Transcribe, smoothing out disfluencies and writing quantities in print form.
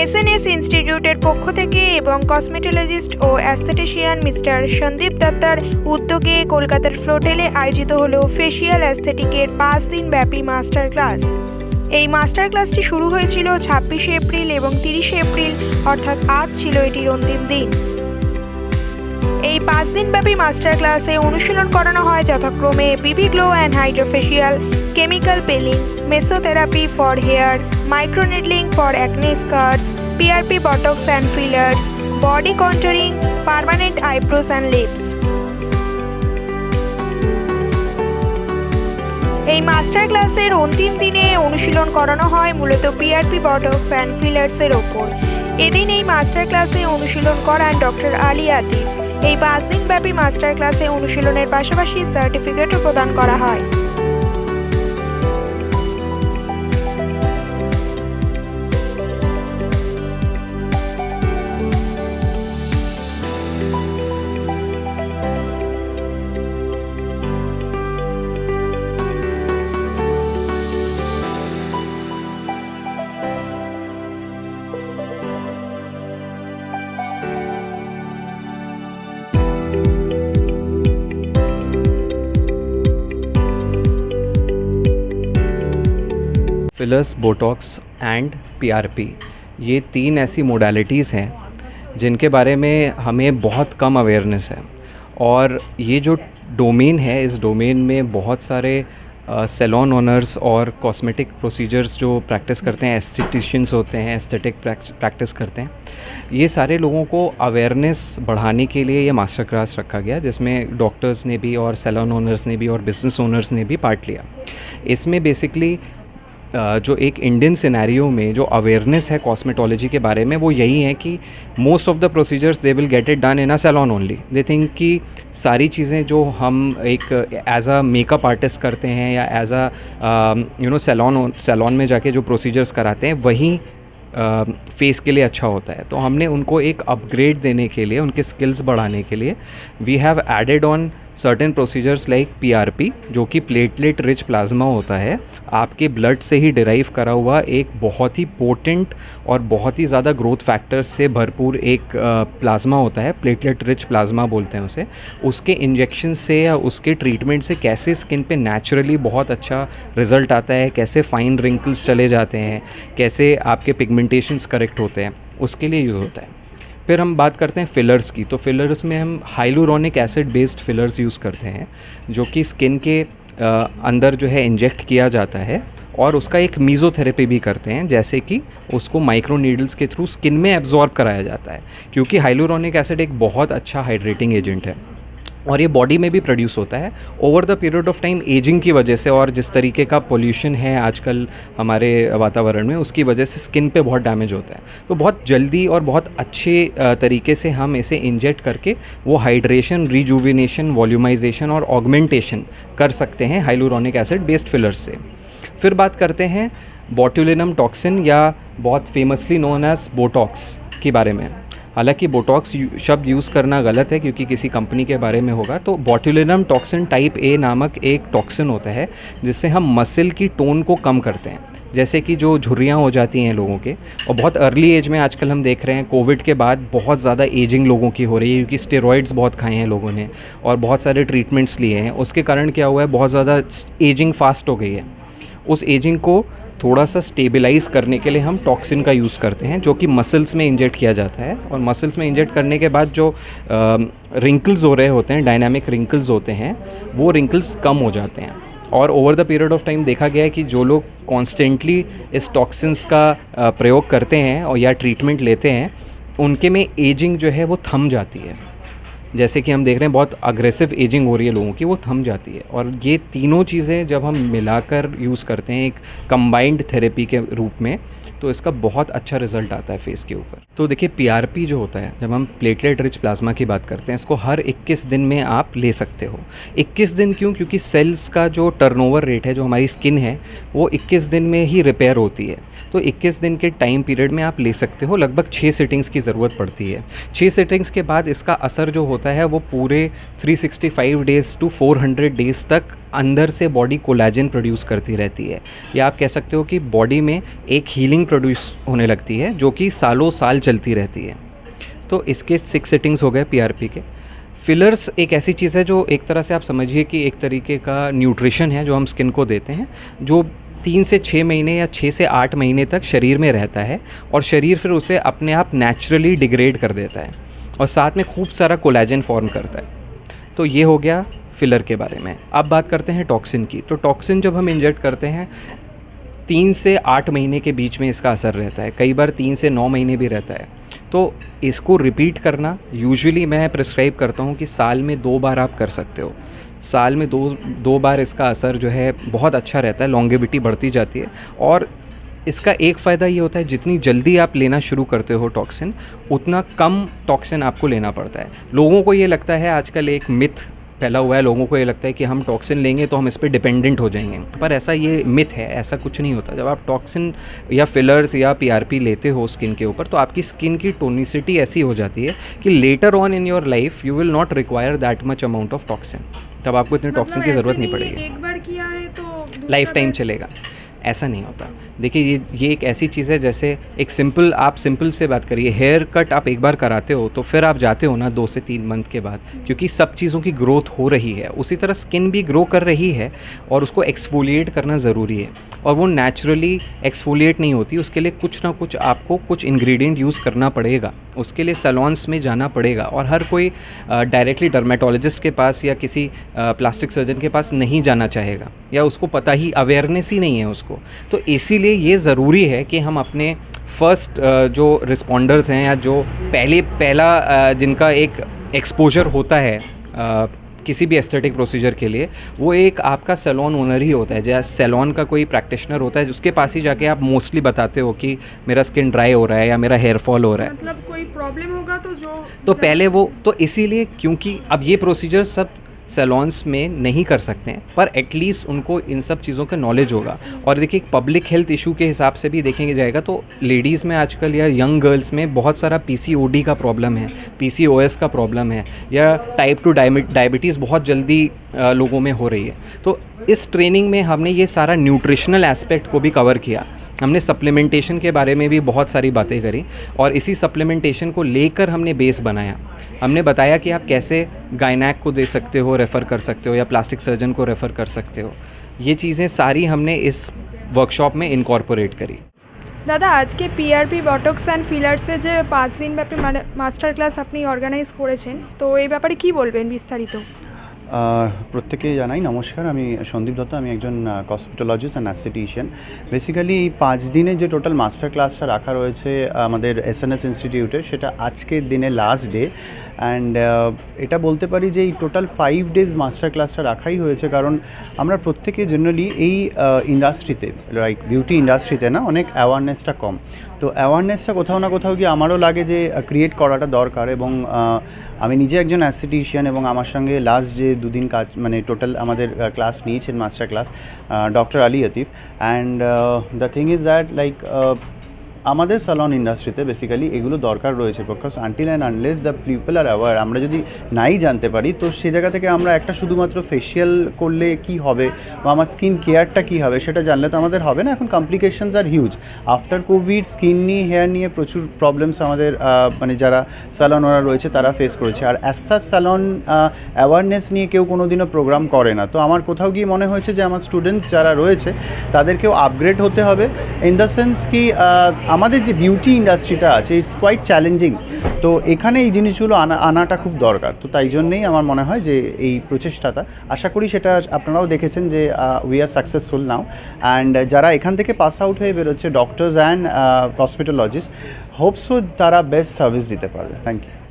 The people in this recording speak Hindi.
এসএনএস ইনস্টিটিউটের পক্ষ থেকে এবং কসমেটোলজিস্ট ও অ্যাস্থেটিশিয়ান মিস্টার সন্দীপ দত্তার উদ্যোগে কলকাতার ফ্লোটেলে আয়োজিত হলো ফেসিয়াল অ্যাস্থেটিকের 5 দিন ব্যাপী মাস্টার ক্লাস। এই মাস্টার ক্লাসটি শুরু হয়েছিল 26শে এপ্রিল এবং 30শে এপ্রিল, অর্থাৎ আজ ছিল এটির অন্তিম দিন। এই 5 দিন ব্যাপী মাস্টার ক্লাসে অনুশীলন করানো হয় যথাক্রমে BB glow and hydrafacial, chemical peeling, mesotherapy for hair, microneedling for acne scars, PRP botox and fillers, body contouring, permanent eyebrows and lips. এই মাস্টার ক্লাসের অন্তিম দিনে অনুশীলন করানো হয় মূলত পিআরপি বটক্স অ্যান্ড ফিলার্সের ওপর। এদিন এই মাস্টার ক্লাসে অনুশীলন করান ডক্টর আলী আতিফ। এই 5 দিন ব্যাপী মাস্টার ক্লাসে অনুশীলনের পাশাপাশি সার্টিফিকেটও প্রদান করা হয়। फिलर्स, बोटॉक्स एंड पीआरपी, ये 3 ऐसी मोडालिटीज़ हैं जिनके बारे में हमें बहुत कम अवेयरनेस है। और ये जो डोमेन है, इस डोमेन में बहुत सारे सैलून ओनर्स और कॉस्मेटिक प्रोसीजर्स जो प्रैक्टिस करते हैं, एस्थेटिशियंस होते हैं, एस्थेटिक प्रैक्टिस करते हैं, ये सारे लोगों को अवेयरनेस बढ़ाने के लिए ये मास्टर क्लास रखा गया, जिसमें डॉक्टर्स ने भी और सैलून ओनर्स ने भी और बिज़नेस ओनर्स ने भी पार्ट लिया। इसमें बेसिकली जो एक इंडियन सिनेरियो में जो अवेयरनेस है कॉस्मेटोलॉजी के बारे में, वो यही है कि most of the procedures they will get it done in a salon only. They think कि सारी चीज़ें जो हम एक एज अ मेकअप आर्टिस्ट करते हैं या एज अ सैलून में जाके जो प्रोसीजर्स कराते हैं, वही फेस के लिए अच्छा होता है। तो हमने उनको एक अपग्रेड देने के लिए, उनके स्किल्स बढ़ाने के लिए we have added on certain procedures like PRP, जो कि प्लेटलेट रिच प्लाज्मा होता है, आपके ब्लड से ही डिराइव करा हुआ एक बहुत ही पोटेंट और बहुत ही ज़्यादा ग्रोथ फैक्टर्स से भरपूर एक प्लाज्मा होता है, प्लेटलेट रिच प्लाज्मा बोलते हैं उसे। उसके इंजेक्शन से या उसके ट्रीटमेंट से कैसे स्किन पे नेचुरली बहुत अच्छा रिज़ल्ट आता है, कैसे फाइन रिंकल्स चले जाते हैं, कैसे आपके पिगमेंटेशंस करेक्ट होते हैं, उसके लिए यूज़ होता है। फिर हम बात करते हैं फिलर्स की। तो फिलर्स में हम hyaluronic acid based fillers use करते हैं, जो कि स्किन के अंदर जो है इंजेक्ट किया जाता है, और उसका एक मीज़ोथेरेपी भी करते हैं, जैसे कि उसको माइक्रो नीडल्स के थ्रू स्किन में एब्जॉर्ब कराया जाता है, क्योंकि हाइलुरोनिक एसिड एक बहुत अच्छा हाइड्रेटिंग एजेंट है और ये बॉडी में भी प्रोड्यूस होता है। Over the period of time ageing की वजह से और जिस तरीके का पोल्यूशन है आजकल हमारे वातावरण में, उसकी वजह से स्किन पे बहुत डैमेज होता है। तो बहुत जल्दी और बहुत अच्छे तरीके से हम इसे इंजेक्ट करके वो हाइड्रेशन, रिजुविनेशन, वॉल्यूमाइजेशन और ऑगमेंटेशन कर सकते हैं हाइलुरोनिक एसिड बेस्ड फिलर्स से। फिर बात करते हैं बोटुलिनम टॉक्सिन, या बहुत फेमसली नोन एज बोटॉक्स के बारे में। हालांकि बोटॉक्स शब्द यूज़ करना गलत है, क्योंकि किसी कंपनी के बारे में होगा। तो बोटुलिनम टॉक्सिन टाइप ए नामक एक टॉक्सिन होता है, जिससे हम मसल की टोन को कम करते हैं, जैसे कि जो झुर्रियाँ हो जाती हैं लोगों के, और बहुत अर्ली एज में आजकल हम देख रहे हैं कोविड के बाद बहुत ज़्यादा एजिंग लोगों की हो रही है, क्योंकि स्टेरॉइड्स बहुत खाए हैं लोगों ने और बहुत सारे ट्रीटमेंट्स लिए हैं। उसके कारण क्या हुआ है, बहुत ज़्यादा एजिंग फास्ट हो गई है। उस एजिंग को थोड़ा सा स्टेबलाइज़ करने के लिए हम टॉक्सिन का यूज़ करते हैं, जो कि मसल्स में इंजेक्ट किया जाता है। और मसल्स में इंजेक्ट करने के बाद जो रिंकल्स हो रहे होते हैं, डायनामिक रिंकल्स होते हैं, वो रिंकल्स कम हो जाते हैं। और over the period of time देखा गया है कि जो लोग कॉन्स्टेंटली इस टॉक्सिन्स का प्रयोग करते हैं और या ट्रीटमेंट लेते हैं, उनके में एजिंग जो है वो थम जाती है। जैसे कि हम देख रहे हैं बहुत अग्रेसिव एजिंग हो रही है लोगों की, वो थम जाती है। और ये तीनों चीज़ें जब हम मिलाकर यूज़ करते हैं एक कंबाइंड थेरेपी के रूप में, तो इसका बहुत अच्छा रिजल्ट आता है फेस के ऊपर। तो देखिए, पीआरपी जो होता है, जब हम प्लेटलेट रिच प्लाज्मा की बात करते हैं, इसको हर 21 दिन में आप ले सकते हो। 21 दिन क्यों? क्योंकि सेल्स का जो टर्नओवर रेट है, जो हमारी स्किन है, वो 21 दिन में ही रिपेयर होती है। तो 21 दिन के टाइम पीरियड में आप ले सकते हो। लगभग 6 सिटिंग्स की ज़रूरत पड़ती है। 6 सिटिंग्स के बाद इसका असर जो होता होता है वो पूरे 365 डेज़ टू 400 डेज़ तक अंदर से बॉडी कोलेजन प्रोड्यूस करती रहती है, या आप कह सकते हो कि बॉडी में एक हीलिंग प्रोड्यूस होने लगती है जो कि सालों साल चलती रहती है। तो इसके 6 सिटिंग्स हो गए पीआरपी के। फिलर्स एक ऐसी चीज़ है जो एक तरह से आप समझिए कि एक तरीके का न्यूट्रिशन है जो हम स्किन को देते हैं, जो 3 से 6 महीने या 6 से 8 महीने तक शरीर में रहता है और शरीर फिर उसे अपने आप नेचुरली डिग्रेड कर देता है और साथ में खूब सारा कोलेजन फॉर्म करता है। तो ये हो गया फिलर के बारे में। अब बात करते हैं टॉक्सिन की। तो टॉक्सिन जब हम इंजेक्ट करते हैं 3 से 8 महीने के बीच में इसका असर रहता है, कई बार 3 से 9 महीने भी रहता है। तो इसको रिपीट करना यूजुअली मैं प्रिस्क्राइब करता हूँ कि साल में 2 बार आप कर सकते हो। साल में दो बार इसका असर जो है बहुत अच्छा रहता है, लॉन्गेविटी बढ़ती जाती है। और इसका एक फ़ायदा ये होता है जितनी जल्दी आप लेना शुरू करते हो टॉक्सिन, उतना कम टॉक्सिन आपको लेना पड़ता है। लोगों को ये लगता है, आजकल एक मिथ फैला हुआ है, लोगों को ये लगता है कि हम टॉक्सिन लेंगे तो हम इस पे डिपेंडेंट हो जाएंगे, पर ऐसा ये मिथ है, ऐसा कुछ नहीं होता। जब आप टॉक्सिन या फिलर्स या पीआरपी लेते हो स्किन के ऊपर, तो आपकी स्किन की टोनिसिटी ऐसी हो जाती है कि later on in your life you will not require that much amount of toxin. तब आपको इतने टॉक्सिन की ज़रूरत नहीं पड़ेगी, एक बार किया है तो लाइफ टाइम चलेगा, ऐसा नहीं होता। देखिए ये एक ऐसी चीज़ है, जैसे एक सिंपल से बात करिए, हेयर कट आप एक बार कराते हो तो फिर आप जाते हो ना 2 से 3 मंथ के बाद, क्योंकि सब चीज़ों की ग्रोथ हो रही है। उसी तरह स्किन भी ग्रो कर रही है और उसको एक्सफोलिएट करना ज़रूरी है, और वो नेचुरली एक्सफोलिएट नहीं होती, उसके लिए कुछ ना कुछ आपको कुछ इंग्रेडिएंट यूज़ करना पड़ेगा, उसके लिए सैलून्स में जाना पड़ेगा। और हर कोई डायरेक्टली डर्मेटोलॉजिस्ट के पास या किसी प्लास्टिक सर्जन के पास नहीं जाना चाहेगा, या उसको पता ही, अवेयरनेस ही नहीं है उसको। तो इसीलिए ये ज़रूरी है कि हम अपने फर्स्ट जो रिस्पॉन्डर्स हैं, या जो पहला जिनका एक एक्सपोजर होता है किसी भी एस्थेटिक प्रोसीजर के लिए, वो एक आपका सैलून ओनर ही होता है, जैसे सैलून का कोई प्रैक्टिशनर होता है, जिसके पास ही जाके आप मोस्टली बताते हो कि मेरा स्किन ड्राई हो रहा है या मेरा हेयर फॉल हो रहा है। मतलब कोई प्रॉब्लम होगा तो पहले वो तो इसीलिए, क्योंकि अब ये प्रोसीजर सब सैलून्स में नहीं कर सकते हैं, पर एटलीस्ट उनको इन सब चीज़ों का नॉलेज होगा। और देखिए पब्लिक हेल्थ इशू के हिसाब से भी देखेंगे जाएगा तो लेडीज़ में आजकल या यंग गर्ल्स में बहुत सारा पीसीओडी का प्रॉब्लम है, पीसीओएस का प्रॉब्लम है, या टाइप 2 डायबिटीज़ बहुत जल्दी लोगों में हो रही है। तो इस ट्रेनिंग में हमने ये सारा न्यूट्रिशनल एस्पेक्ट को भी कवर किया। हमने सप्लीमेंटेशन के बारे में भी बहुत सारी बातें करी, और इसी सप्लीमेंटेशन को लेकर हमने बेस बनाया। हमने बताया कि आप कैसे गायनैक को दे सकते हो, रेफ़र कर सकते हो, या प्लास्टिक सर्जन को रेफ़र कर सकते हो। ये चीज़ें सारी हमने इस वर्कशॉप में इनकॉर्पोरेट करी। दादा, आज के पीआरपी बटक्स অ্যান্ড ফিলার্সে যে 5 দিন ব্যাপী মাস্টার ক্লাস আপনি অর্গানাইজ করেছেন, তো এই ব্যাপারে কি বলবেন বিস্তারিত? প্রত্যেকেই জানাই নমস্কার। আমি সন্দীপ দত্ত, আমি একজন কসমেটোলজিস্ট অ্যান্ড অ্যাস্থেটিশিয়ান। বেসিক্যালি এই 5 দিনের যে টোটাল মাস্টার ক্লাসটা রাখা রয়েছে আমাদের এসএনএস ইনস্টিটিউটের, সেটা আজকের দিনে লাস্ট ডে। অ্যান্ড এটা বলতে পারি যে এই টোটাল 5 ডেজ মাস্টার ক্লাসটা রাখাই হয়েছে কারণ আমরা প্রত্যেকে জেনারেলি এই ইন্ডাস্ট্রিতে, লাইক বিউটি ইন্ডাস্ট্রিতে না, অনেক অ্যাওয়ারনেসটা কম। তো অ্যাওয়ারনেসটা কোথাও না কোথাও গিয়ে আমারও লাগে যে ক্রিয়েট করাটা দরকার। এবং আমি নিজে একজন অ্যাস্থেটিশিয়ান, এবং আমার সঙ্গে লাস্ট যে 2 দিন কাজ, মানে টোটাল আমাদের ক্লাস নিয়েছেন master class doctor Ali Atif. And the thing is that like আমাদের স্যালন ইন্ডাস্ট্রিতে বেসিক্যালি এগুলো দরকার রয়েছে, because until and unless the people R aware, আমরা যদি নাই জানতে পারি, তো সে জায়গা থেকে আমরা একটা শুধুমাত্র ফেশিয়াল করলে কি হবে বা আমার স্কিন কেয়ারটা কী হবে সেটা জানলে তো আমাদের হবে না। এখন কমপ্লিকেশনস আর হিউজ। আফটার কোভিড স্কিন নিয়ে, হেয়ার নিয়ে প্রচুর প্রবলেমস আমাদের মানে যারা স্যালন ওরা রয়েছে তারা ফেস করেছে। আর অ্যাজ স্যালন অ্যাওয়ারনেস নিয়ে কেউ কোনো দিনও প্রোগ্রাম করে না। তো আমার কোথাও গিয়ে মনে হয়েছে যে আমার স্টুডেন্টস যারা রয়েছে তাদেরকেও আপগ্রেড হতে হবে, ইন দ্য সেন্স কি আমাদের যে বিউটি ইন্ডাস্ট্রিটা আছে ইটস কোয়াইট চ্যালেঞ্জিং। তো এখানে এই জিনিসগুলো আনাটা খুব দরকার। তো তাই জন্যেই আমার মনে হয় যে এই প্রচেষ্টাটা, আশা করি সেটা আপনারাও দেখেছেন যে we are successful now. And যারা এখান থেকে পাস আউট হয়ে বেরোচ্ছে, ডক্টরস অ্যান্ড কসমেটোলজিস্ট, হোপসো তারা বেস্ট সার্ভিস দিতে পারবে। Thank you.